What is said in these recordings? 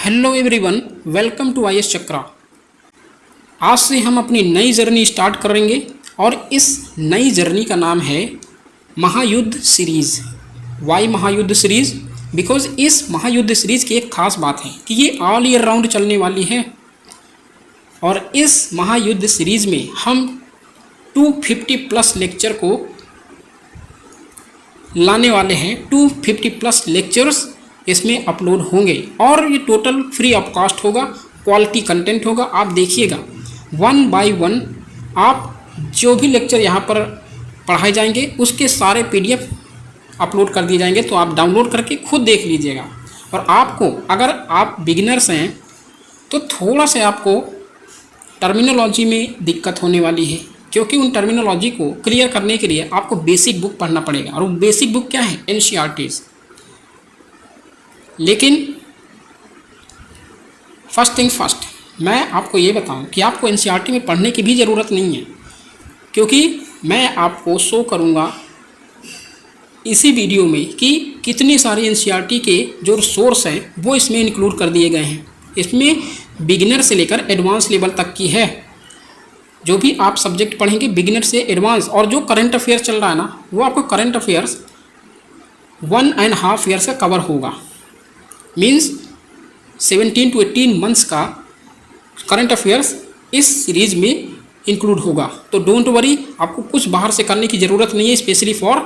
Hello everyone, welcome to IAS Chakra. आज से हम अपनी नई जर्नी स्टार्ट करेंगे और इस नई जर्नी का नाम है महायुद्ध सीरीज़। वाई महायुद्ध सीरीज़? बिकॉज इस महायुद्ध सीरीज़ की एक ख़ास बात है कि ये ऑल ईयर राउंड चलने वाली है और इस महायुद्ध सीरीज़ में हम 250 प्लस लेक्चर को लाने वाले हैं। 250 प्लस लेक्चर्स इसमें अपलोड होंगे और ये टोटल फ्री ऑफ कॉस्ट होगा, क्वालिटी कंटेंट होगा। आप देखिएगा 1 बाय 1 आप जो भी लेक्चर यहाँ पर पढ़ाए जाएंगे उसके सारे PDF अपलोड कर दिए जाएंगे, तो आप डाउनलोड करके खुद देख लीजिएगा। और आपको, अगर आप बिगिनर्स हैं तो थोड़ा सा आपको टर्मिनोलॉजी में दिक्कत होने वाली है, क्योंकि उन टर्मिनोलॉजी को क्लियर करने के लिए आपको बेसिक बुक पढ़ना पड़ेगा। और वो बेसिक बुक क्या है? NCERTs। लेकिन फर्स्ट थिंग फर्स्ट, मैं आपको ये बताऊं कि आपको NCERT में पढ़ने की भी ज़रूरत नहीं है, क्योंकि मैं आपको शो करूंगा इसी वीडियो में कि कितनी सारी NCERT के जो सोर्स हैं वो इसमें इंक्लूड कर दिए गए हैं। इसमें बिगिनर से लेकर एडवांस लेवल तक की है। जो भी आप सब्जेक्ट पढ़ेंगे बिगिनर से एडवांस, और जो करंट अफेयर्स चल रहा है ना, वो आपको करंट अफेयर्स 1.5 ईयर से कवर होगा। मीन्स 17 to 18 मंथ्स का करंट अफेयर्स इस सीरीज़ में इंक्लूड होगा। तो डोंट वरी, आपको कुछ बाहर से करने की ज़रूरत नहीं है, स्पेशली फॉर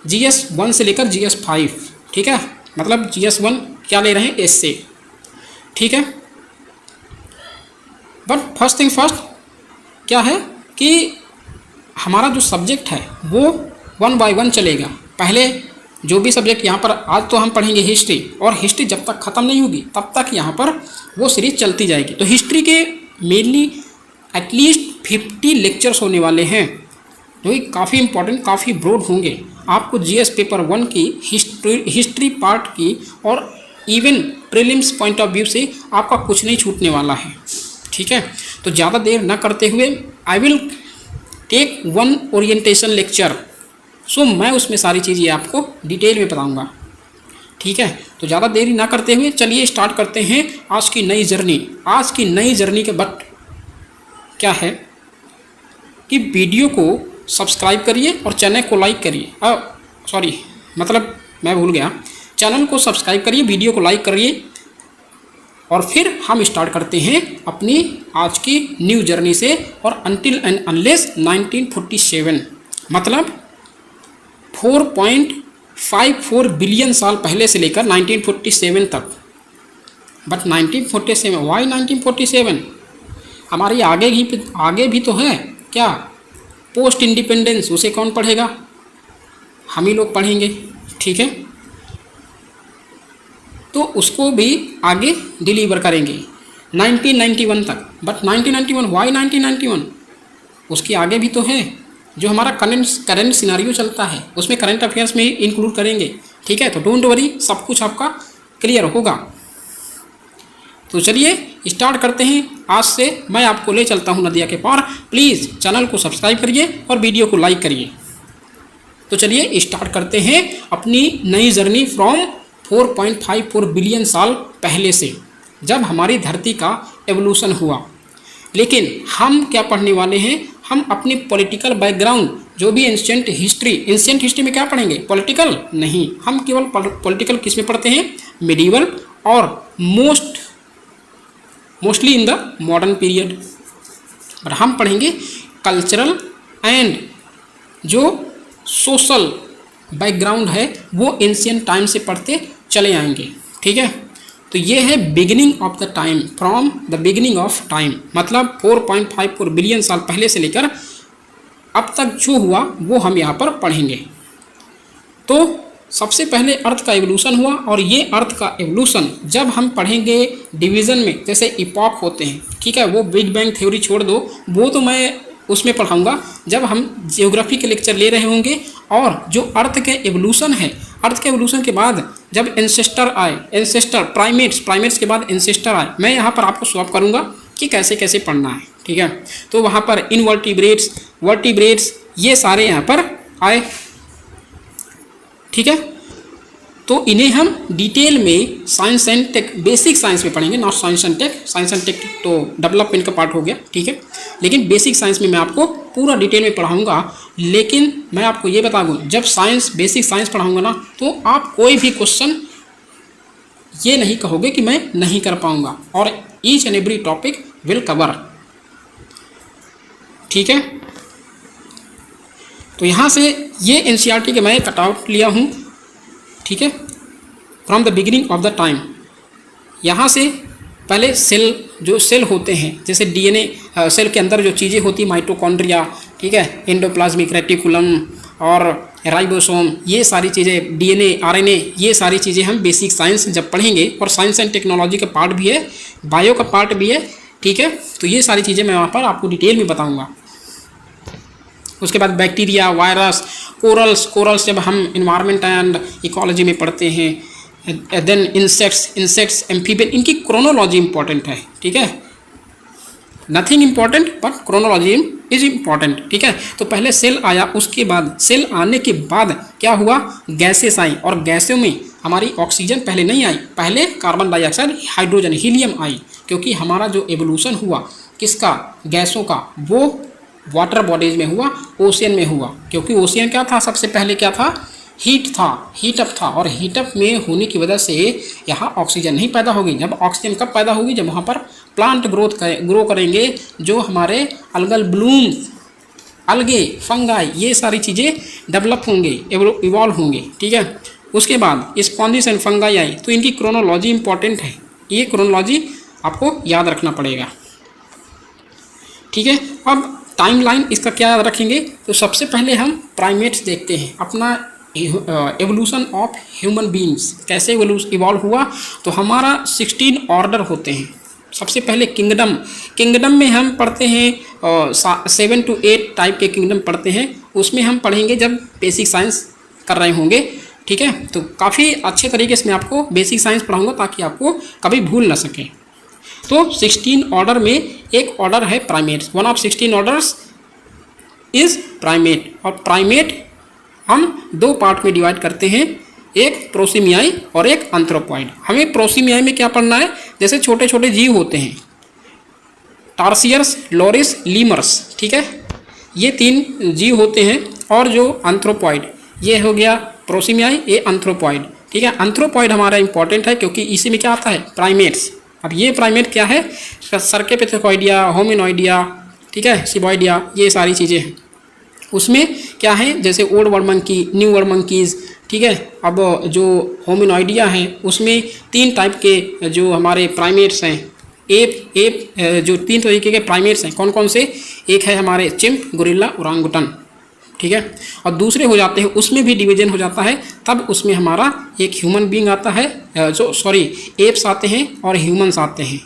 GS 1 से लेकर GS 5। ठीक है, मतलब GS 1 क्या ले रहे हैं? एससे। ठीक है, बट फर्स्ट थिंग फर्स्ट क्या है कि हमारा जो सब्जेक्ट है वो 1 बाय 1 चलेगा। पहले जो भी सब्जेक्ट यहाँ पर, आज तो हम पढ़ेंगे हिस्ट्री, और हिस्ट्री जब तक ख़त्म नहीं होगी तब तक यहाँ पर वो सीरीज़ चलती जाएगी। तो हिस्ट्री के मेनली एटलीस्ट 50 लेक्चर्स होने वाले हैं, जो कि काफ़ी इंपॉर्टेंट, काफ़ी ब्रॉड होंगे। आपको GS पेपर 1 की हिस्ट्री पार्ट की और even prelims point of view से आपका कुछ नहीं छूटने वाला है। ठीक है, तो ज़्यादा देर न करते हुए I will take 1 orientation lecture. So मैं उसमें सारी चीज़ें आपको डिटेल में बताऊंगा। ठीक है, तो ज़्यादा देरी ना करते हुए चलिए स्टार्ट करते हैं आज की नई जर्नी। आज की नई जर्नी के बट क्या है कि वीडियो को सब्सक्राइब करिए और चैनल को लाइक करिए। मतलब मैं भूल गया, चैनल को सब्सक्राइब करिए, वीडियो को लाइक करिए, और फिर हम स्टार्ट करते हैं अपनी आज की न्यू जर्नी से। और अनटिल एंड अनलेस 1947, मतलब 4.54 बिलियन साल पहले से लेकर 1947 तक। But 1947, why 1947? हमारी आगे भी तो है क्या? पोस्ट इंडिपेंडेंस, उसे कौन पढ़ेगा? हम ही लोग पढ़ेंगे। ठीक है, तो उसको भी आगे डिलीवर करेंगे 1991 तक। But 1991, why 1991? उसके आगे भी तो है। जो हमारा करंट सिनारियो चलता है उसमें करंट अफेयर्स में इंक्लूड करेंगे। ठीक है, तो डोंट वरी, सब कुछ आपका क्लियर होगा। तो चलिए स्टार्ट करते हैं। आज से मैं आपको ले चलता हूं नदिया के पार। प्लीज़ चैनल को सब्सक्राइब करिए और वीडियो को लाइक करिए। तो चलिए स्टार्ट करते हैं अपनी नई जर्नी फ्रॉम 4.54 बिलियन साल पहले से, जब हमारी धरती का एवोल्यूशन हुआ। लेकिन हम क्या पढ़ने वाले हैं? हम अपनी पॉलिटिकल बैकग्राउंड, जो भी एंशिएंट हिस्ट्री में क्या पढ़ेंगे? पॉलिटिकल नहीं, हम केवल पॉलिटिकल किस में पढ़ते हैं? मिडीवल और mostly in the modern period. और हम पढ़ेंगे कल्चरल एंड जो सोशल बैकग्राउंड है वो एंशिएंट टाइम से पढ़ते चले आएंगे। ठीक है, तो ये है beginning of the time, from the beginning of time, मतलब 4.54 बिलियन साल पहले से लेकर अब तक जो हुआ वो हम यहाँ पर पढ़ेंगे। तो सबसे पहले अर्थ का एवोल्यूशन हुआ, और ये अर्थ का एवोल्यूशन जब हम पढ़ेंगे डिवीज़न में, जैसे इपॉक होते हैं। ठीक है, वो बिग बैंग थ्योरी छोड़ दो, वो तो मैं उसमें पढ़ाऊँगा जब हम जियोग्राफी के लेक्चर ले रहे होंगे। और जो अर्थ के एवोल्यूशन है, अर्थ के एवोल्यूशन के बाद जब एंसेस्टर आए, प्राइमेट्स के बाद एंसेस्टर आए, मैं यहाँ पर आपको सॉल्व करूँगा कि कैसे कैसे पढ़ना है। ठीक है, तो वहाँ पर इनवर्टिब्रेट्स, वर्टिब्रेट्स, ये सारे यहाँ पर आए। ठीक है, तो इन्हें हम डिटेल में science and tech, basic science में पढ़ेंगे, not science and tech. Science and tech तो डेवलपमेंट का पार्ट हो गया, ठीक है, लेकिन बेसिक साइंस में मैं आपको पूरा डिटेल में पढ़ाऊंगा। लेकिन मैं आपको ये बता दूं, जब साइंस, बेसिक साइंस पढ़ाऊंगा ना, तो आप कोई भी क्वेश्चन ये नहीं कहोगे कि मैं नहीं कर पाऊंगा, और each and every topic will cover, ठीक है। तो यहाँ से ये एनसीईआरटी के मैं कटआउट लिया हूँ, ठीक है, from the beginning of the time. यहाँ से पहले सेल, जो सेल होते हैं, जैसे डीएनए सेल के अंदर जो चीज़ें होती हैं, माइटोकॉन्ड्रिया, ठीक है, एंडोप्लाज्मिक रेटिकुलम और राइबोसोम, ये सारी चीज़ें, डीएनए, आरएनए, ये सारी चीज़ें हम बेसिक साइंस जब पढ़ेंगे, और साइंस एंड टेक्नोलॉजी का पार्ट भी है, बायो का पार्ट भी है, ठीक है। तो ये सारी चीज़ें मैं वहाँ पर आपको डिटेल में बताऊँगा। उसके बाद बैक्टीरिया, वायरस, कोरल्स जब हम इन्वायरमेंट एंड इकोलॉजी में पढ़ते हैं, देन इंसेक्ट्स, एम्फीबियन, इनकी क्रोनोलॉजी इंपॉर्टेंट है, ठीक है। Nothing important but chronology is important, ठीक है। तो पहले सेल आया, उसके बाद सेल आने के बाद क्या हुआ, गैसेस आई, और गैसों में हमारी ऑक्सीजन पहले नहीं आई, पहले कार्बन डाइऑक्साइड, हाइड्रोजन, हीलियम आई, क्योंकि हमारा जो एवोल्यूशन हुआ किसका, गैसों का, वो वाटर बॉडीज में हुआ, ओशियन में हुआ, क्योंकि ओशियन क्या था, सबसे पहले क्या था, हीट था, हीटअप था, और हीटअप में होने की वजह से यहाँ ऑक्सीजन नहीं पैदा होगी। जब ऑक्सीजन कब पैदा होगी, जब वहाँ पर प्लांट ग्रो करेंगे, जो हमारे अलगल ब्लूम्स, अलगे, फंगाई, ये सारी चीज़ें डेवलप होंगे, इवॉल्व होंगे, ठीक है। उसके बाद स्पॉन्जिस एंड फंगाई आई, तो इनकी क्रोनोलॉजी इंपॉर्टेंट है, ये क्रोनोलॉजी आपको याद रखना पड़ेगा, ठीक है। अब टाइमलाइन इसका क्या याद रखेंगे, तो सबसे पहले हम प्राइमेट्स देखते हैं, अपना एवोल्यूशन ऑफ ह्यूमन बीइंग्स कैसे इवॉल्व हुआ। तो हमारा 16 ऑर्डर होते हैं। सबसे पहले किंगडम में हम पढ़ते हैं 7 to 8 टाइप के किंगडम पढ़ते हैं, उसमें हम पढ़ेंगे जब बेसिक साइंस कर रहे होंगे, ठीक है। तो काफ़ी अच्छे तरीके से मैं आपको बेसिक साइंस पढ़ाऊँगा ताकि आपको कभी भूल ना सके। तो 16 ऑर्डर में एक ऑर्डर है primates, one of 16 orders is primate. और प्राइमेट हम 2 पार्ट में डिवाइड करते हैं, एक प्रोसिमियाई और एक एंथ्रोपॉइड। हमें प्रोसिमियाई में क्या पढ़ना है, जैसे छोटे छोटे जीव होते हैं, टार्सियर्स, लोरिस, लीमर्स, ठीक है, ये 3 जीव होते हैं। और जो एंथ्रोपॉइड, ये हो गया प्रोसिमियाई, ये एंथ्रोपॉइड, ठीक है। एंथ्रोपॉइड हमारा इंपॉर्टेंट है क्योंकि इसी में क्या आता है, प्राइमेट्स। अब ये प्राइमेट क्या है, सर्केपिथेकोइडिया, होमिनोइडिया, ठीक है, सिबॉइडिया, ये सारी चीज़ें हैं। उसमें क्या है, जैसे old world monkey, new world monkeys, ठीक है। अब जो होमिनोइडिया हैं उसमें 3 टाइप के जो हमारे प्राइमेट्स हैं, एप जो 3 तरीके के प्राइमेट्स हैं, कौन कौन से, एक है हमारे चिम्प, गोरिल्ला, ओरांगुटन, ठीक है। और दूसरे हो जाते हैं, उसमें भी डिवीजन हो जाता है, तब उसमें हमारा एक ह्यूमन बीइंग आता है, एप्स आते हैं और ह्यूमंस आते हैं,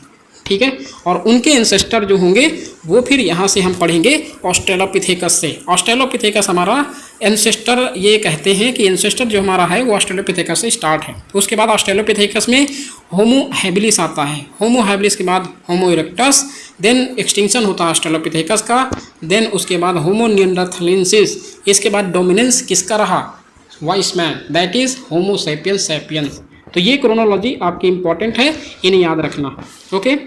ठीक है। और उनके एंसेस्टर जो होंगे वो फिर यहाँ से हम पढ़ेंगे ऑस्ट्रेलोपिथेकस से। ऑस्ट्रेलोपिथेकस हमारा एंसेस्टर, ये कहते हैं कि एंसेस्टर जो हमारा है वो ऑस्ट्रेलोपिथेकस से स्टार्ट है। उसके बाद ऑस्ट्रेलोपिथेकस में होमो हैबिलिस आता है, होमो हैबिलिस के बाद होमो इरेक्टस, देन एक्सटिंक्शन होता है ऑस्ट्रेलोपिथेकस का, देन उसके बाद होमो निएंडरथालेंसिस, इसके बाद डोमिनेंस किसका रहा, vice man, that is Homo sapiens sapiens. तो ये क्रोनोलॉजी आपकी इंपॉर्टेंट है, इन्हें याद रखना, ओके।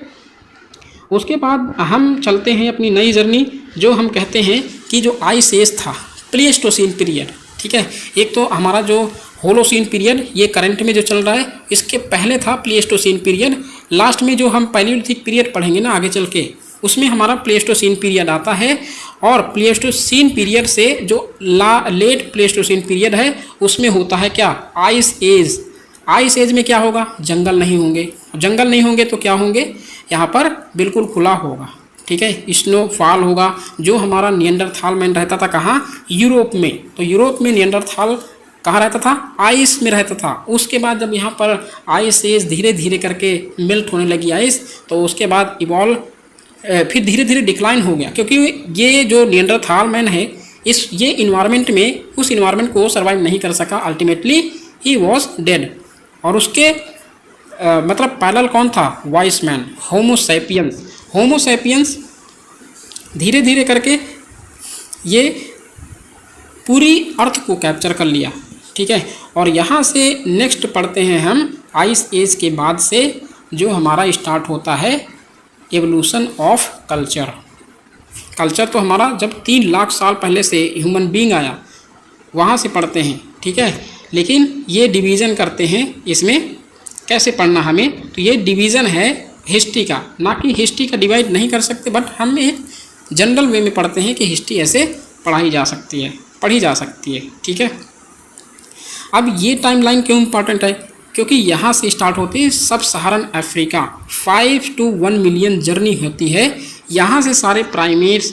उसके बाद हम चलते हैं अपनी नई जर्नी, जो हम कहते हैं कि जो आइस एज था, प्लेस्टोसीन पीरियड, ठीक है। एक तो हमारा जो होलोसीन पीरियड, ये करंट में जो चल रहा है, इसके पहले था प्लेस्टोसीन पीरियड। लास्ट में जो हम पैलियोलिथिक पीरियड पढ़ेंगे ना आगे चल के, उसमें हमारा प्लेस्टोसीन पीरियड आता है। और प्लेस्टोसीन पीरियड से जो लेट प्लेस्टोसीन पीरियड है, उसमें होता है क्या, आइस एज। आइस एज में क्या होगा, जंगल नहीं होंगे, जंगल नहीं होंगे तो क्या होंगे, यहाँ पर बिल्कुल खुला होगा, ठीक है, स्नोफॉल होगा। जो हमारा निएंडरथाल मैन रहता था कहाँ, यूरोप में, तो यूरोप में निएंडरथाल कहाँ रहता था, आइस में रहता था। उसके बाद जब यहाँ पर आइस एज धीरे धीरे करके मेल्ट होने लगी आइस, तो उसके बाद इवॉल्व, फिर धीरे धीरे डिक्लाइन हो गया, क्योंकि ये जो निएंडरथाल मैन है, ये इन्वायरमेंट में, उस इन्वायरमेंट को सर्वाइव नहीं कर सका, अल्टीमेटली ही वॉज डेड। और उसके मतलब पैरेलल कौन था, vice man, Homo sapiens. Homo sapiens धीरे धीरे करके ये पूरी अर्थ को कैप्चर कर लिया, ठीक है। और यहाँ से नेक्स्ट पढ़ते हैं हम आइस एज के बाद से जो हमारा स्टार्ट होता है एवोल्यूशन ऑफ कल्चर। कल्चर तो हमारा जब 3 लाख साल पहले से ह्यूमन बीइंग आया वहाँ से पढ़ते हैं, ठीक है। लेकिन ये डिवीज़न करते हैं, इसमें कैसे पढ़ना हमें, तो ये डिवीज़न है हिस्ट्री का, ना कि हिस्ट्री का डिवाइड नहीं कर सकते, बट हम एक जनरल वे में पढ़ते हैं कि हिस्ट्री ऐसे पढ़ी जा सकती है, ठीक है। अब ये टाइमलाइन क्यों इम्पॉर्टेंट है, क्योंकि यहाँ से स्टार्ट होती है सब सहारन अफ्रीका 5 to 1 मिलियन जर्नी होती है। यहाँ से सारे प्राइमेट्स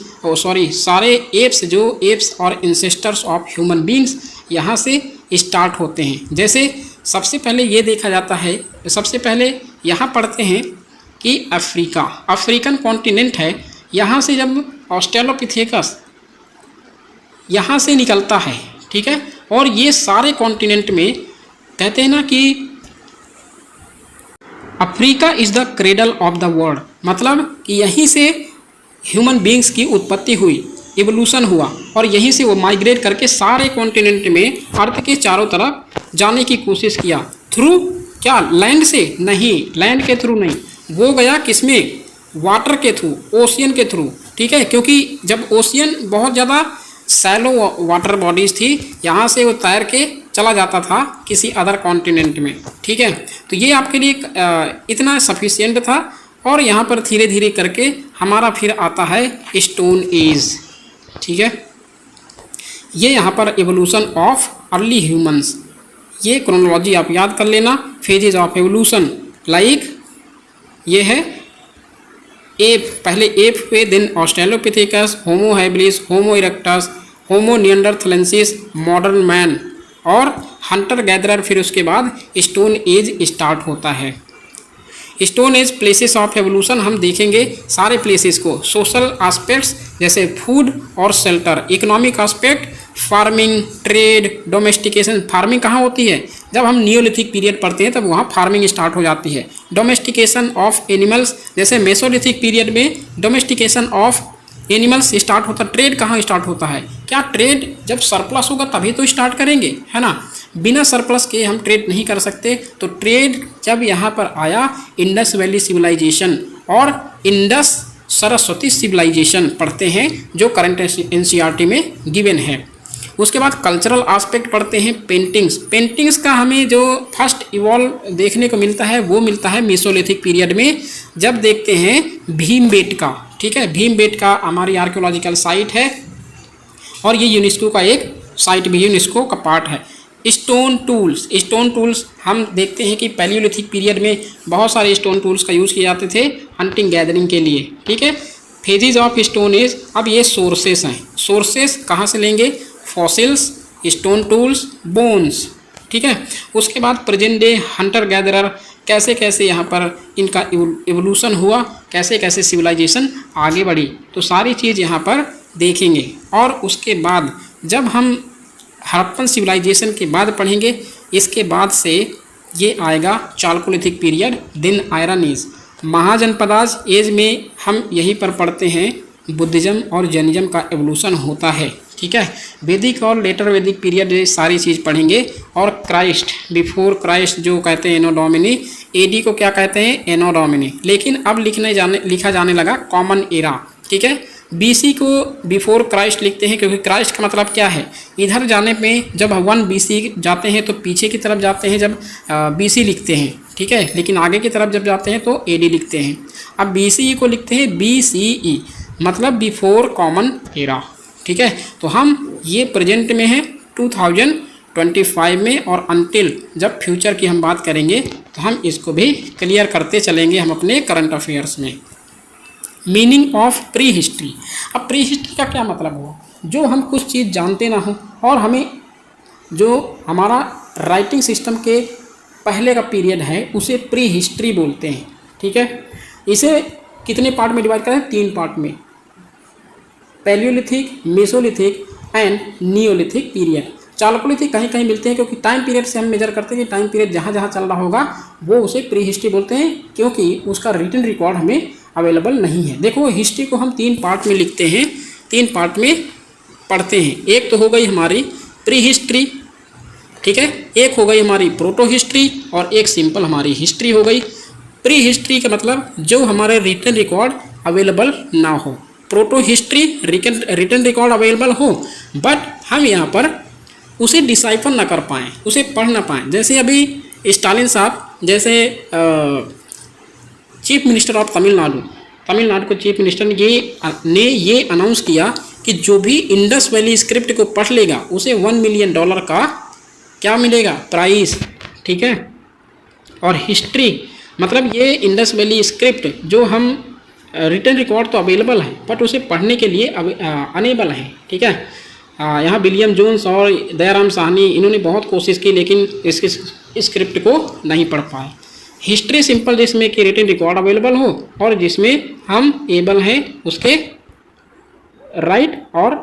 सारे एप्स और इंसेस्टर्स ऑफ ह्यूमन बींग्स यहाँ से स्टार्ट होते हैं। जैसे सबसे पहले ये देखा जाता है, सबसे पहले यहाँ पढ़ते हैं कि अफ्रीकन कॉन्टिनेंट है। यहाँ से जब ऑस्ट्रेलोपिथेकस यहाँ से निकलता है, ठीक है। और ये सारे कॉन्टिनेंट में कहते हैं ना कि Africa is the cradle of the world, मतलब कि यहीं से ह्यूमन बींग्स की उत्पत्ति हुई, इवोल्यूशन हुआ, और यहीं से वो माइग्रेट करके सारे कॉन्टिनेंट में अर्थ के चारों तरफ जाने की कोशिश किया। थ्रू क्या, लैंड से नहीं, लैंड के थ्रू नहीं, वो गया किसमें, वाटर के थ्रू, ओशियन के थ्रू, ठीक है। क्योंकि जब ओशियन बहुत ज़्यादा सैलो वाटर बॉडीज़ थी, यहाँ से वो तैर के चला जाता था किसी अदर कॉन्टिनेंट में, ठीक है। तो ये आपके लिए इतना सफिशिएंट था। और यहाँ पर धीरे धीरे करके हमारा फिर आता है स्टोन एज, ठीक है। ये यहाँ पर एवोल्यूशन ऑफ अर्ली ह्यूमंस, ये क्रोनोलॉजी आप याद कर लेना, फेजेज ऑफ एवोल्यूशन। लाइक ये है एप, पहले एप पे, देन ऑस्ट्रेलोपिथेकस, होमो हैबिलिस, होमो इरेक्टस, होमो निएंडरथैलेंसिस, मॉडर्न मैन और हंटर गैदरर। फिर उसके बाद स्टोन एज स्टार्ट होता है। Stone age places of evolution हम देखेंगे सारे प्लेसेस को। सोशल एस्पेक्ट्स जैसे फूड और shelter, economic aspect farming, trade, domestication. Farming कहाँ होती है, जब हम नियोलिथिक पीरियड पढ़ते हैं तब वहाँ फार्मिंग स्टार्ट हो जाती है। डोमेस्टिकेशन ऑफ एनिमल्स, जैसे मेसोलिथिक पीरियड में डोमेस्टिकेशन ऑफ एनिमल्स स्टार्ट होता है। ट्रेड कहाँ स्टार्ट होता है, क्या ट्रेड जब सरप्लस होगा तभी तो स्टार्ट करेंगे, है ना, बिना सरप्लस के हम ट्रेड नहीं कर सकते। तो ट्रेड जब यहाँ पर आया, इंडस वैली सिविलाइजेशन और इंडस सरस्वती सिविलाइजेशन पढ़ते हैं जो करंट एनसीईआरटी में गिवन है। उसके बाद कल्चरल एस्पेक्ट पढ़ते हैं। पेंटिंग्स का हमें जो फर्स्ट इवॉल्व देखने को मिलता है वो मिलता है मेसोलिथिक पीरियड में, जब देखते हैं भीमबेटका, ठीक है। भीमबेटका हमारी आर्कियोलॉजिकल साइट है और ये यूनेस्को का एक साइट भी, यूनेस्को का पार्ट है। स्टोन टूल्स हम देखते हैं कि पैलियोलिथिक पीरियड में बहुत सारे स्टोन टूल्स का यूज़ किए जाते थे हंटिंग गैदरिंग के लिए, ठीक है। फेजेज ऑफ स्टोन एज, अब ये सोर्सेस हैं। सोर्सेस कहाँ से लेंगे, फॉसिल्स, स्टोन टूल्स, बोन्स, ठीक है। उसके बाद प्रेजेंट डे हंटर गैदरर, कैसे कैसे यहाँ पर इनका इवोल्यूशन हुआ, कैसे कैसे सिविलाइजेशन आगे बढ़ी, तो सारी चीज़ यहाँ पर देखेंगे। और उसके बाद जब हम हड़प्पन सिविलाइजेशन के बाद पढ़ेंगे, इसके बाद से ये आएगा chalcolithic period, then iron age. Mahajanapadas age में हम यहीं पर पढ़ते हैं बुद्धिज़्म और जैनिज़्म का एवोल्यूशन होता है, ठीक है। वैदिक और लेटर वैदिक पीरियड ये सारी चीज़ पढ़ेंगे। और क्राइस्ट, बिफोर क्राइस्ट जो कहते हैं एनो डोमिनी, एडी को क्या कहते हैं, एनो डोमिनी, लेकिन अब लिखा जाने लगा कॉमन एरा, ठीक है। बीसी को बिफोर क्राइस्ट लिखते हैं क्योंकि क्राइस्ट का मतलब क्या है, इधर जाने में जब 1 BC जाते हैं तो पीछे की तरफ जाते हैं जब BC लिखते हैं, ठीक है। लेकिन आगे की तरफ जब जाते हैं तो AD लिखते हैं। अब BCE को लिखते हैं BCE, मतलब बिफोर कॉमन एरा, ठीक है। तो हम ये प्रेजेंट में है 2025 में, और अनटिल जब फ्यूचर की हम बात करेंगे तो हम इसको भी क्लियर करते चलेंगे हम अपने करंट अफेयर्स में। मीनिंग ऑफ प्री हिस्ट्री, अब प्री हिस्ट्री का क्या मतलब हुआ, जो हम कुछ चीज़ जानते ना हो और हमें जो हमारा राइटिंग सिस्टम के पहले का पीरियड है उसे प्री हिस्ट्री बोलते हैं, ठीक है। इसे कितने पार्ट में डिवाइड करें, 3 पार्ट में, Palaeolithic, Mesolithic and Neolithic period. Chalcolithic कहीं कहीं मिलते हैं क्योंकि टाइम पीरियड से हम मेजर करते हैं कि टाइम पीरियड जहाँ जहाँ चल रहा होगा वो उसे प्री हिस्ट्री बोलते हैं, क्योंकि उसका रिटन रिकॉर्ड हमें अवेलेबल नहीं है। देखो हिस्ट्री को हम 3 पार्ट में लिखते हैं, 3 पार्ट में पढ़ते हैं। एक तो हो गई हमारी प्री हिस्ट्री, ठीक है। एक हो गई हमारी प्रोटो हिस्ट्री और एक सिंपल हमारी हिस्ट्री हो गई। प्री हिस्ट्री का मतलब जो हमारे रिटन रिकॉर्ड अवेलेबल ना हो। Protohistory written record available हो बट हम यहाँ पर उसे डिसाइफर ना कर पाएँ, उसे पढ़ ना पाएँ। जैसे अभी स्टालिन साहब जैसे चीफ मिनिस्टर ऑफ तमिलनाडु को चीफ मिनिस्टर ने ये अनाउंस किया कि जो भी इंडस वैली स्क्रिप्ट को पढ़ लेगा उसे $1 मिलियन का क्या मिलेगा, प्राइज़, ठीक है। और हिस्ट्री मतलब ये इंडस वैली स्क्रिप्ट जो हम रिटन रिकॉर्ड तो अवेलेबल है बट उसे पढ़ने के लिए अनेबल है, ठीक है। यहाँ विलियम जोन्स और दयाराम साहनी इन्होंने बहुत कोशिश की लेकिन इसके स्क्रिप्ट को नहीं पढ़ पाए। हिस्ट्री सिंपल जिसमें कि रिटन रिकॉर्ड अवेलेबल हो और जिसमें हम एबल हैं उसके राइट और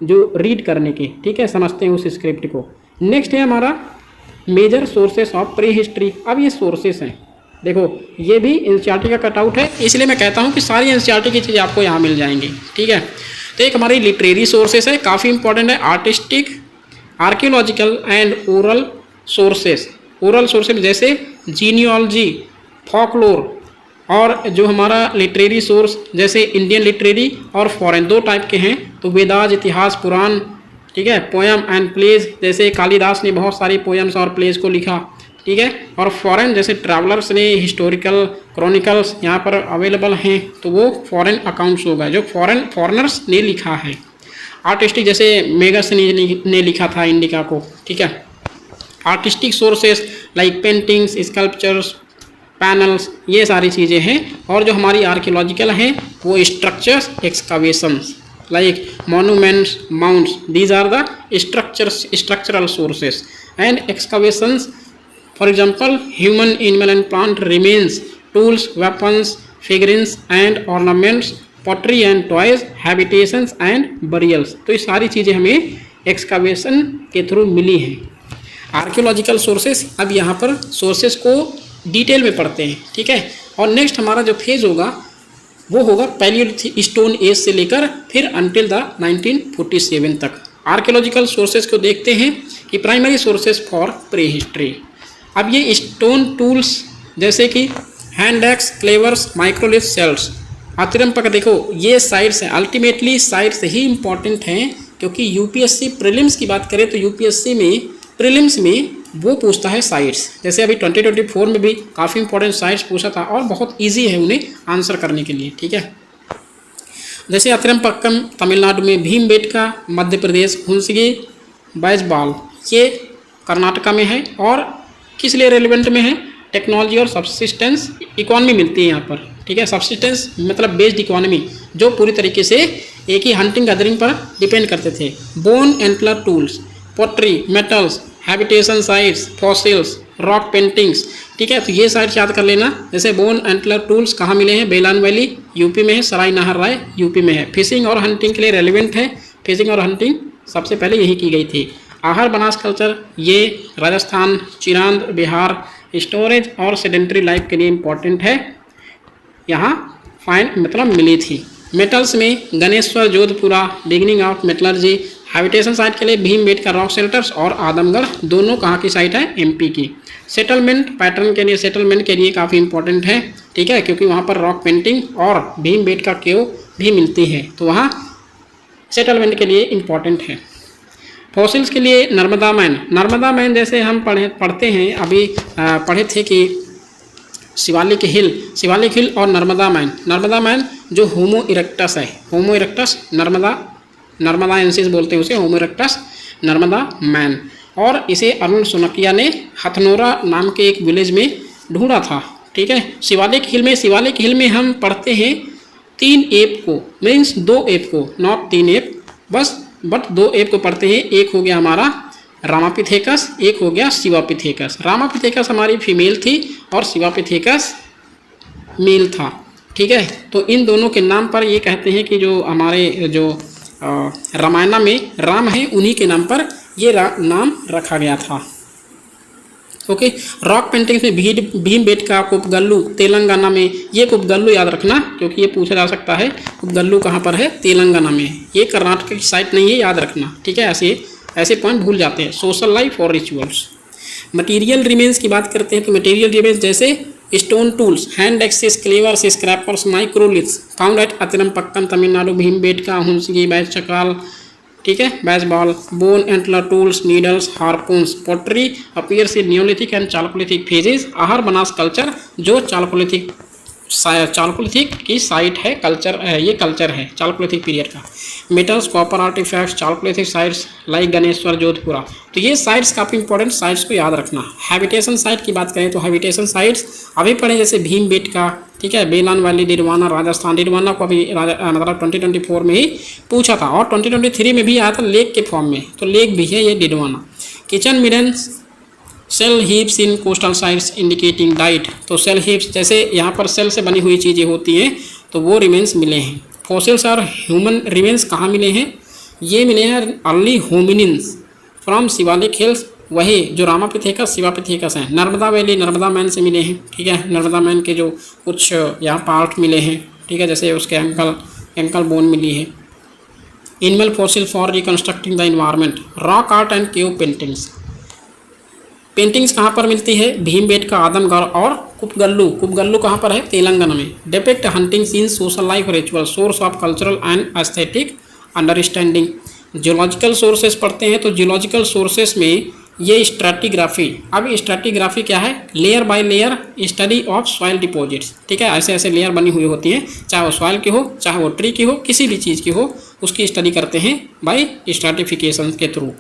जो रीड करने के, ठीक है, समझते हैं उस स्क्रिप्ट को। नेक्स्ट है हमारा major sources of prehistory. अब ये सोर्सेस हैं, देखो ये भी एनसीईआरटी का कटआउट है, इसलिए मैं कहता हूँ कि सारी एनसीईआरटी की चीज़ें आपको यहाँ मिल जाएंगी, ठीक है। तो एक हमारी लिटरेरी सोर्सेस है, काफ़ी इंपॉर्टेंट है, artistic, archaeological and oral sources. Oral sources जैसे जीनियोलॉजी, फॉकलोर, और जो हमारा लिटरेरी सोर्स जैसे इंडियन लिटरेरी और फॉरेन, दो टाइप के हैं। तो वेदास, इतिहास, पुराण, ठीक है, पोएम एंड प्लेज जैसे कालिदास ने बहुत सारी पोएम्स और प्लेज को लिखा, ठीक है। और फॉरेन जैसे ट्रैवलर्स ने हिस्टोरिकल क्रॉनिकल्स यहाँ पर अवेलेबल हैं, तो वो फॉरेन अकाउंट्स होगा जो फॉरेनर्स ने लिखा है। आर्टिस्टिक जैसे मेगस ने लिखा था इंडिका को, ठीक है। Artistic sources like paintings, sculptures, panels, ये सारी चीज़ें हैं। और जो हमारी आर्कियोलॉजिकल हैं वो structures, excavations like monuments, mounds, these are the structural sources and excavations. For example human, animal and plant remains, tools, weapons, figurines and ornaments, pottery and toys, habitations and burials. तो ये सारी चीज़ें हमें excavation के through मिली हैं। Archaeological sources, अब यहाँ पर सोर्सेस को डिटेल में पढ़ते हैं, ठीक है। और नेक्स्ट हमारा जो फेज होगा वो होगा पैलियोलिथिक स्टोन एज से लेकर फिर अनटिल द 1947 तक। आर्कियोलॉजिकल सोर्सेस को देखते हैं कि primary sources for pre history. अब ये स्टोन टूल्स जैसे कि hand axe, cleavers, microlith, sales, अतिरंपक, देखो ये साइट्स हैं, अल्टीमेटली साइट्स ही इंपॉर्टेंट हैं क्योंकि यूपीएससी प्रीलिम्स की बात करें तो यूपीएससी में प्रीलिम्स में वो पूछता है साइट्स। जैसे अभी 2024 में भी काफ़ी इंपॉर्टेंट साइट्स पूछा था और बहुत इजी है उन्हें आंसर करने के लिए, ठीक है। जैसे अतिरंपक्कम तमिलनाडु में, भीमबेटका मध्य प्रदेश, हुंसगी बैजबाल ये कर्नाटका में है। और किस लिए रेलिवेंट में है, टेक्नोलॉजी और सब्सिस्टेंस इकोनॉमी मिलती है यहाँ पर, ठीक है। सब्सिस्टेंस मतलब बेस्ड इकोनॉमी जो पूरी तरीके से एक ही हंटिंग गैदरिंग पर डिपेंड करते थे। Bone antler tools, pottery, metals, habitation sites, fossils, rock paintings, ठीक है। तो ये साइट्स याद कर लेना। जैसे बोन एंटलर टूल्स कहाँ मिले हैं, बेलान वैली यूपी में है, सराय नाहर राय यूपी में है। फिशिंग और हंटिंग के लिए रेलिवेंट है, फिशिंग और हंटिंग सबसे पहले यही की गई थी। आहर बनास कल्चर ये राजस्थान, चिरांद बिहार, स्टोरेज और सेडेंट्री लाइफ के लिए इम्पॉर्टेंट है, यहाँ फाइंड मतलब मिली थी। मेटल्स में Ganeshwar, Jodhpura, beginning of metallurgy. Habitation site के लिए भीमबेटका रॉक शेल्टर्स और आदमगढ़ दोनों कहाँ की साइट है, एमपी की। सेटलमेंट पैटर्न के लिए, सेटलमेंट के लिए काफ़ी इंपॉर्टेंट है, ठीक है, क्योंकि वहाँ पर रॉक पेंटिंग और भीमबेटका केव भी मिलती है, तो वहाँ सेटलमेंट के लिए इम्पॉर्टेंट है। फॉसिल्स के लिए नर्मदा मैन जैसे हम पढ़ते हैं अभी पढ़े थे कि शिवालिक हिल और नर्मदा मैन जो होमो इरेक्टस है, होमो इरेक्टस नर्मदाएंसिस बोलते हैं उसे, होमो इरेक्टस नर्मदा मैन। और इसे अरुण सुनकिया ने हथनोरा नाम के एक विलेज में ढूंढा था, ठीक है। शिवालिक हिल में हम पढ़ते हैं 3 एप को, मीन्स 2 एप को, नॉट 3 एप बस, बट 2 एप को पढ़ते हैं। एक हो गया हमारा रामापिथेकस, एक हो गया शिवापिथेकस। रामापिथेकस हमारी फीमेल थी और शिवापिथेकस मेल था, ठीक है। तो इन दोनों के नाम पर ये कहते हैं कि जो हमारे जो रामायणा में राम है उन्हीं के नाम पर ये नाम रखा गया था, ओके। रॉक पेंटिंग्स में भीमबेटका कुपगल्लू तेलंगाना में, ये कुपगल्लू याद रखना क्योंकि ये पूछा जा सकता है। कुपगल्लू कहाँ पर है, तेलंगाना में, ये कर्नाटक की साइट नहीं है, याद रखना, ठीक है। ऐसे ऐसे पॉइंट भूल जाते हैं। सोशल लाइफ और रिचुअल्स। मटेरियल रिमेन्स की बात करते हैं तो मटेरियल रिमेन्स जैसे stone tools, hand axes, cleavers, scrapers, microliths found at Attirampakkam Tamil Nadu, Bhimbetka, Hunsgi, बैचकाल, ठीक है, baseball, bone antler tools, needles, harpoons. Pottery appears in neolithic and chalcolithic phases. Ahar Banas culture जो चालकोलिथिक की साइट है, कल्चर ये कल्चर है चालकोलिथिक पीरियड का। Metals, copper artifacts, chalcolithic sites like Ganeshwar, Jodhpura. तो ये साइट्स काफ़ी इंपॉर्टेंट साइट्स को याद रखना। हैबिटेशन साइट की बात करें तो हैबिटेशन साइट्स अभी पढ़े जैसे भीमबेटका, ठीक है, बेलान वैली, डिडवाना, राजस्थान। डिडवाना को अभी मतलब 2024 में ही पूछा था और 2023 में भी आया था लेक के फॉर्म में, तो लेक भी है ये Didwana. Kitchen middens, shell heaps in coastal sites indicating diet. तो सेल हीप्स जैसे यहाँ पर सेल से बनी हुई चीज़ें होती हैं तो वो रिमेन्स मिले हैं। फॉसिल्स और ह्यूमन रिमेन्स कहाँ मिले हैं? ये मिले हैं early hominins from Shivalik hills, वही जो रामापिथेकस शिवापिथेकस हैं। नर्मदा वैली, नर्मदा मैन से मिले हैं, ठीक है, नर्मदा मैन के जो कुछ यहाँ पार्ट मिले हैं, ठीक है, जैसे उसके एंकल बोन मिली है। Animal fossil for reconstructing the environment. Rock art and cave paintings. Paintings कहाँ पर मिलती है? भीमबेटका, आदमगढ़ और कुपगल्लू। कुपगल्लू कहाँ पर है? तेलंगाना में। Depict hunting scene, social life, ritual, source of cultural and aesthetic understanding. Geological sources पढ़ते हैं तो जियोलॉजिकल सोर्सेस में ये स्ट्रैटिग्राफी। अब स्ट्रैटिग्राफी क्या है? Layer by layer study of soil deposits, ठीक है, ऐसे ऐसे लेयर बनी हुई होती हैं, चाहे वो सॉइल की हो, चाहे वो ट्री की हो, किसी भी चीज़ की हो, उसकी स्टडी करते हैं बाय स्ट्रैटिफिकेशन के थ्रू।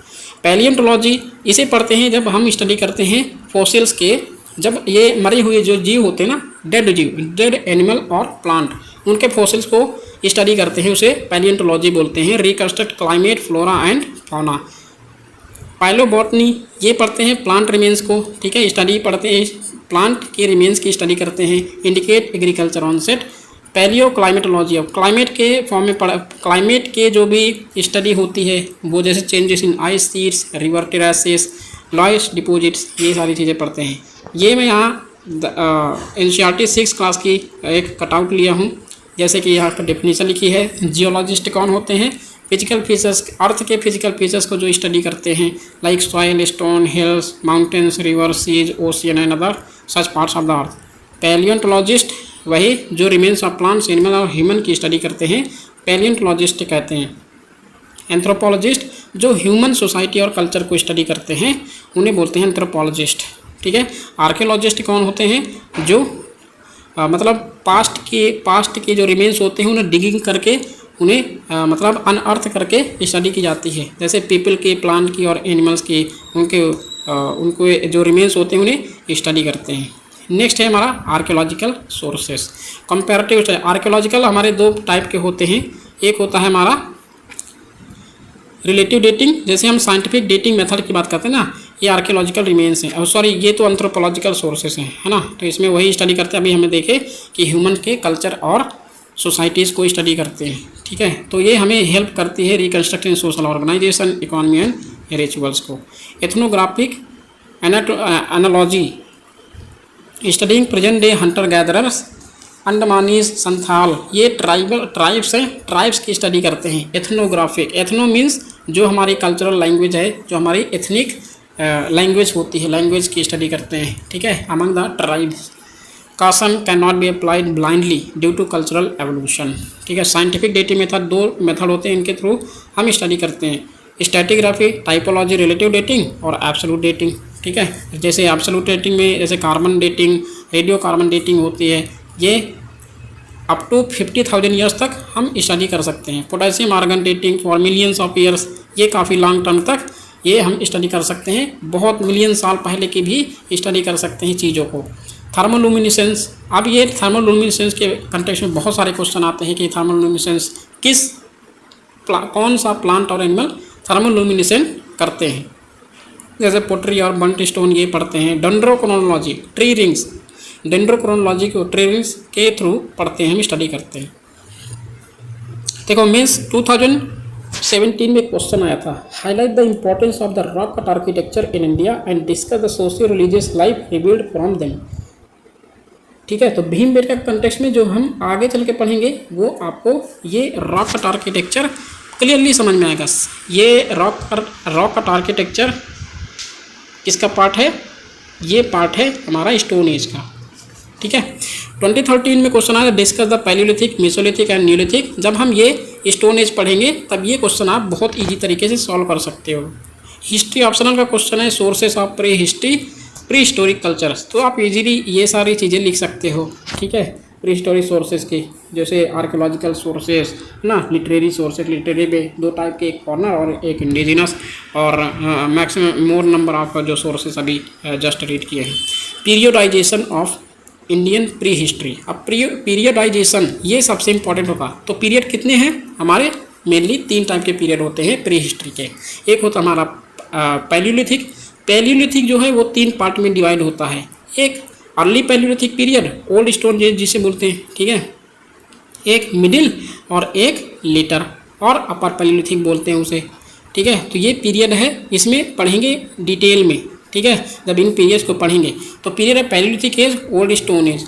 पैलियोंटोलॉजी इसे पढ़ते हैं जब हम स्टडी करते हैं फॉसिल्स के, जब ये मरे हुए जो जीव होते हैं ना, डेड जीव, डेड एनिमल और प्लांट, उनके फॉसिल्स को स्टडी करते हैं, उसे पैलियोंटोलॉजी बोलते हैं। Reconstruct climate, flora and fauna. Palaeobotany ये पढ़ते हैं प्लांट रिमेन्स को, ठीक है, स्टडी पढ़ते हैं, प्लांट के रिमेन्स की स्टडी करते हैं। Indicate agriculture onset. Palaeoclimatology, अब क्लाइमेट के फॉर्म में क्लाइमेट के जो भी स्टडी होती है वो जैसे changes in ice sheets, river terraces, loess deposits, ये सारी चीज़ें पढ़ते हैं। ये मैं यहाँ NCERT 6 क्लास की एक कटआउट लिया हूँ, जैसे कि यहाँ पर डेफिनेशन लिखी है। जियोलॉजिस्ट कौन होते हैं? फिजिकल फीचर्स, अर्थ के फिजिकल फीचर्स को जो स्टडी करते हैं, like soil, stone, hills, mountains, river, seas, ocean and other such parts of the earth. Palaeontologist वही जो रिमेन्स ऑफ प्लांट्स, एनिमल और ह्यूमन की स्टडी करते हैं, पैलियोंटोलॉजिस्ट कहते हैं। एंथ्रोपोलॉजिस्ट जो ह्यूमन सोसाइटी और कल्चर को स्टडी करते हैं उन्हें बोलते हैं एंथ्रोपोलॉजिस्ट, ठीक है। आर्कियोलॉजिस्ट कौन होते हैं? जो मतलब पास्ट के जो रिमेन्स होते हैं उन्हें डिगिंग करके उन्हें मतलब अनअर्थ करके स्टडी की जाती है, जैसे पीपल के, प्लांट की और एनिमल्स की, उनको जो रिमेन्स होते हैं उन्हें स्टडी करते हैं। नेक्स्ट है हमारा आर्कियोलॉजिकल सोर्सेस। कंपैरेटिव आर्कियोलॉजिकल हमारे दो टाइप के होते हैं। एक होता है हमारा रिलेटिव डेटिंग, जैसे हम साइंटिफिक डेटिंग मेथड की बात करते हैं ना, ये आर्कियोलॉजिकल रिमेन्स हैं। और सॉरी, ये तो एंथ्रोपोलॉजिकल सोर्सेस हैं, है ना, तो इसमें वही स्टडी करते हैं। अभी हमें देखे कि ह्यूमन के कल्चर और सोसाइटीज़ को स्टडी करते हैं, ठीक है। तो ये हमें हेल्प करती है reconstructing social organisation, economy and rituals को। Ethnographic analogy, studying present day hunter gatherers, Andamanese, Santhal, ये ट्राइब्स हैं, ट्राइब्स की स्टडी करते हैं। एथनोग्राफिक, एथनो मीन्स जो हमारी कल्चरल लैंग्वेज है, जो हमारी एथनिक लैंग्वेज होती है, लैंग्वेज की स्टडी करते हैं, ठीक है, अमंग द ट्राइब्स। कासन can not be applied blindly due to cultural evolution, ठीक है। साइंटिफिक डेटिंग मेथड, दो मेथड होते हैं, इनके थ्रू हम स्टडी करते हैं। स्टैटिग्राफी, टाइपोलॉजी, रिलेटिव डेटिंग और एब्सोल्यूट डेटिंग, ठीक है। जैसे एब्सोल्यूट डेटिंग में जैसे carbon dating, radio carbon dating होती है, ये अप टू 50,000 ईयर्स तक हम स्टडी कर सकते हैं। Potassium argon dating for millions of years, ये काफ़ी लॉन्ग टर्म तक ये हम स्टडी कर सकते हैं, बहुत मिलियन साल पहले की भी स्टडी कर सकते हैं चीज़ों को। थर्मोलुमिनेसेंस, अब ये थर्मोलुमिनेसेंस के कंटेक्स्ट में बहुत सारे क्वेश्चन आते हैं कि थर्मोलुमिनेसेंस कौन सा प्लांट और एनिमल थर्मोलुमिनेसेंस करते हैं, जैसे पोट्री और बंट स्टोन ये पढ़ते हैं। डेंड्रोक्रोनोलॉजी, ट्री रिंग्स, डेंड्रोक्रोनोलॉजी को ट्री रिंग्स के थ्रू पढ़ते हैं, हम स्टडी करते हैं। देखो मीन्स 2017 में क्वेश्चन आया था, highlight the importance of the rock cut architecture in India and discuss the socio religious life revealed from them, ठीक है। तो भीमबेटका कंटेक्स्ट में जो हम आगे चल के पढ़ेंगे वो आपको ये रॉक कट आर्किटेक्चर क्लियरली समझ में आएगा। ये रॉक कट आर्किटेक्चर किसका पार्ट है? ये पार्ट है हमारा स्टोन एज का। ठीक है, 2013 में क्वेश्चन आया discuss the Palaeolithic, Mesolithic and Neolithic. जब हम ये स्टोन एज पढ़ेंगे तब ये क्वेश्चन आप बहुत ईजी तरीके से सॉल्व कर सकते हो। हिस्ट्री ऑप्शनल का क्वेश्चन है, sources of pre history, pre historic cultures, तो आप इजीली ये सारी चीज़ें लिख सकते हो। ठीक है, प्री हिस्टोरिक सोर्सेज की, जैसे आर्कियोलॉजिकल सोर्सेज ना, लिटरेरी सोर्सेज, लिटरेरी में दो टाइप के, एक फॉरेनर और एक इंडिजिनस, और मैक्सिमम मोर नंबर ऑफ जो सोर्सेज अभी जस्ट रीड किए हैं। पीरियोडाइजेशन ऑफ इंडियन प्री हिस्ट्री। अब पीरियडाइजेशन ये सबसे इंपॉर्टेंट होगा। तो पीरियड कितने हैं हमारे? मेनली 3 टाइप के पीरियड होते हैं प्री हिस्ट्री के। एक होता हमारा पैलियोलिथिक। पैलियोलिथिक जो है वो 3 पार्ट में डिवाइड होता है। एक early Palaeolithic period, old stone as जिसे बोलते हैं, ठीक है, एक मिडिल और एक लेटर, और अपर पैलियोलिथिक बोलते हैं उसे। ठीक है, तो ये पीरियड है, इसमें पढ़ेंगे डिटेल में। ठीक है, जब इन पीरियड्स को पढ़ेंगे तो पीरियड है palaeolithic age, old stone age.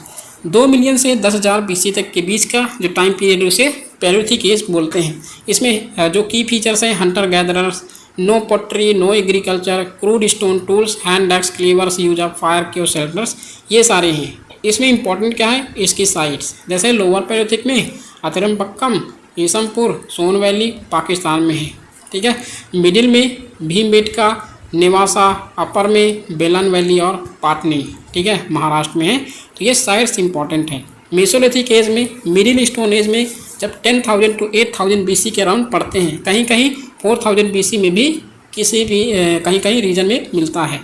2 million से 10,000 BC तक के बीच का जो टाइम पीरियड उसे पैलियोलिथिक एज बोलते हैं। इसमें जो की फीचर्स हैं, hunter gatherers, no pottery, no agriculture, crude stone tools, hand axe, cleavers, use of fire के सेल्टर्स, ये सारे हैं। इसमें इंपॉर्टेंट क्या है? इसकी साइट्स, जैसे लोअर पैलियोलिथिक में अतरमपक्कम, ईसमपुर, सोन वैली पाकिस्तान में है। ठीक है, मिडिल में भीमबेटका, नेवासा, अपर में बेलन वैली और पाटनी, ठीक है, महाराष्ट्र में है। तो ये साइट्स इंपॉर्टेंट है। मेसोलिथिक एज में, मिडिल स्टोन एज में जब 10,000 to 8,000 BC के अराउंड पढ़ते हैं, कहीं कहीं 4,000 BC में भी किसी भी कहीं कहीं रीजन में मिलता है।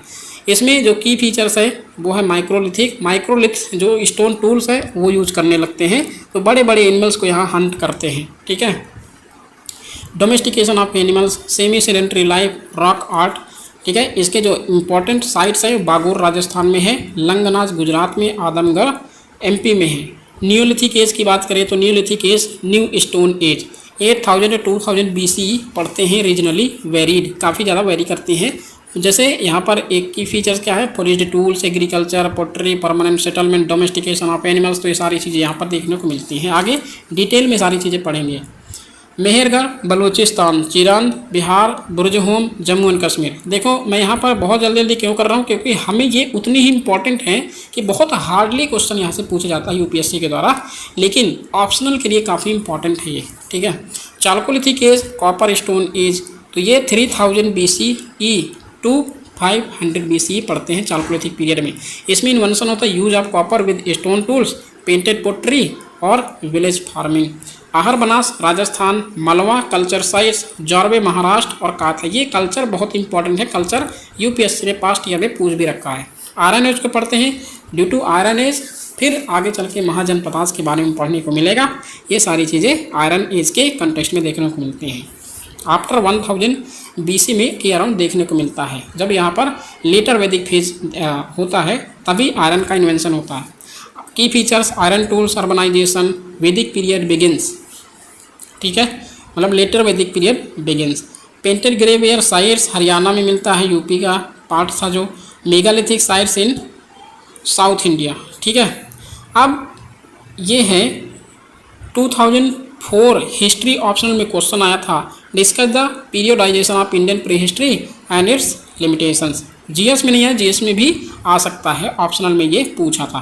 इसमें जो की फीचर्स है वो है माइक्रोलिथिक। माइक्रोलिथ जो स्टोन टूल्स है वो यूज करने लगते हैं, तो बड़े बड़े एनिमल्स को यहाँ हंट करते हैं। ठीक है, domestication of animals, semi sedentary life, rock art. ठीक है, इसके जो इम्पोर्टेंट साइट्स हैं बागोर राजस्थान में है, लंगनाज गुजरात में, आदमगढ़ MP में है। न्यूलिथिक एज की बात करें तो neolithic age, new stone age 8,000 to 2,000 BC पढ़ते हैं, रीजनली वेरीड, काफ़ी ज़्यादा वेरी करती हैं। जैसे यहाँ पर एक की फीचर्स क्या है? Forest tools, agriculture, pottery, permanent settlement, domestication of animals, तो ये सारी चीज़ें यहाँ पर देखने को मिलती हैं। आगे डिटेल में सारी चीज़ें पढ़ेंगे। मेहरगढ़ बलूचिस्तान, चिरांद बिहार, बुरजहोम जम्मू एंड कश्मीर। देखो मैं यहाँ पर बहुत जल्दी जल्दी क्यों कर रहा हूँ, क्योंकि हमें ये उतनी ही इंपॉर्टेंट है कि बहुत हार्डली क्वेश्चन यहाँ से पूछा जाता है UPSC के द्वारा, लेकिन ऑप्शनल के लिए काफ़ी इंपॉर्टेंट है ये। ठीक है, Chalcolithic as, copper stone age, तो ये 3000 BCE to 500 BCE पढ़ते हैं चालकोलिथिक पीरियड में। इसमें इन्वेंशन होता है use of copper with stone tools, painted pottery और विलेज फार्मिंग। आहर बनास राजस्थान, मलवा कल्चर साइट्स, जॉर्वे महाराष्ट्र और काथा। ये कल्चर बहुत इंपॉर्टेंट है, कल्चर UPSC ने पास्ट ईयर में पूछ भी रखा है। आयरन एज को पढ़ते हैं, ड्यू टू आयरन एज, फिर आगे चल के महाजनपदास के बारे में पढ़ने को मिलेगा। ये सारी चीज़ें आयरन एज के कंटेक्स्ट में देखने को मिलती हैं। आफ्टर 1000 BC में के अराउंड देखने को मिलता है, जब यहाँ पर लेटर वैदिक फेज होता है तभी आयरन का इन्वेंशन होता है। की फीचर्स, आयरन टूल्स, अर्बनाइजेशन, वैदिक पीरियड बिगिंस। ठीक है, मतलब लेटर वैदिक period begins. Painted grey ware sites Haryana में मिलता है, UP का पार्ट था जो। Megalithic sites in south India. ठीक है, अब ये है 2004 हिस्ट्री ऑप्शनल में क्वेश्चन आया था, discuss the periodisation of Indian pre history and its limitations. GS में नहीं है, GS में भी आ सकता है, ऑप्शनल में ये पूछा था।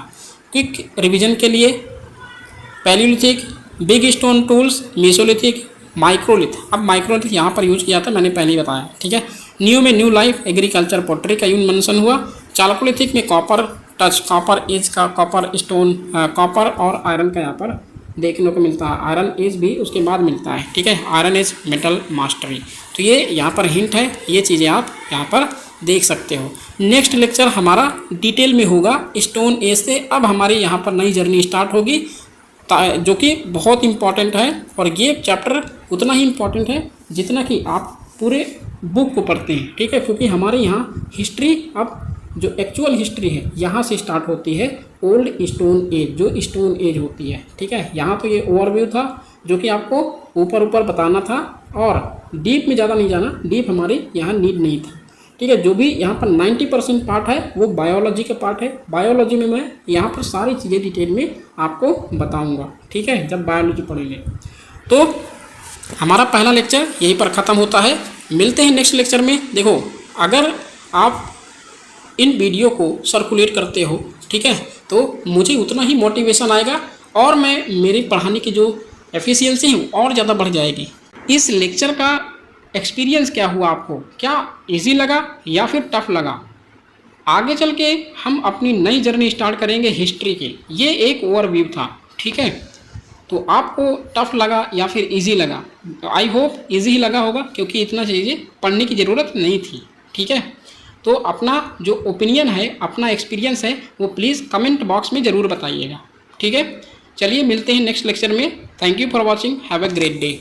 क्विक रिवीजन के लिए Palaeolithic, big stone tools, Mesolithic, microlith. अब माइक्रोलिथ यहाँ पर यूज किया था, मैंने पहले ही बताया। ठीक है, न्यू में न्यू लाइफ, एग्रीकल्चर, पोट्री का यूज मेंशन हुआ। चालकोलिथिक में कॉपर टच, कॉपर एज का, कॉपर स्टोन, कॉपर और आयरन का यहाँ पर देखने को मिलता है। आयरन एज भी उसके बाद मिलता है। ठीक है, आयरन एज मेटल मास्टरी। तो ये यहाँ पर हिंट है, ये चीज़ें आप यहाँ पर देख सकते हो। नेक्स्ट लेक्चर हमारा डिटेल में होगा स्टोन एज से। अब हमारी यहाँ पर नई जर्नी स्टार्ट होगी, जो कि बहुत इंपॉर्टेंट है, और ये चैप्टर उतना ही इंपॉर्टेंट है जितना कि आप पूरे बुक को पढ़ते हैं। ठीक है, क्योंकि हमारे यहाँ हिस्ट्री, अब जो एक्चुअल हिस्ट्री है यहाँ से स्टार्ट होती है, ओल्ड स्टोन एज, जो स्टोन एज होती है। ठीक है, यहाँ तो ये ओवरव्यू था जो कि आपको ऊपर ऊपर बताना था, और डीप में ज़्यादा नहीं जाना, डीप हमारी यहाँ नीड नहीं था। ठीक है, जो भी यहाँ पर 90% पार्ट है वो बायोलॉजी का पार्ट है। बायोलॉजी में मैं यहाँ पर सारी चीज़ें डिटेल में आपको बताऊँगा। ठीक है, जब बायोलॉजी पढ़ेंगे। तो हमारा पहला लेक्चर यहीं पर ख़त्म होता है। मिलते हैं नेक्स्ट लेक्चर में। देखो, अगर आप इन वीडियो को सर्कुलेट करते हो, ठीक है, तो मुझे उतना ही मोटिवेशन आएगा और मैं मेरी पढ़ाने की जो एफिशिएंसी है और ज़्यादा बढ़ जाएगी। इस लेक्चर का एक्सपीरियंस क्या हुआ आपको? क्या इजी लगा या फिर टफ लगा? आगे चल के हम अपनी नई जर्नी स्टार्ट करेंगे हिस्ट्री की। ये एक ओवरव्यू था, ठीक है। तो आपको टफ लगा या फिर इजी लगा? आई होप इजी ही लगा होगा, क्योंकि इतना चीज़ें पढ़ने की ज़रूरत नहीं थी, ठीक है। तो अपना जो ओपिनियन है, अपना एक्सपीरियंस है, वो प्लीज़ कमेंट बॉक्स में ज़रूर बताइएगा, ठीक है। चलिए मिलते हैं नेक्स्ट लेक्चर में। Thank you for watching. Have a great day.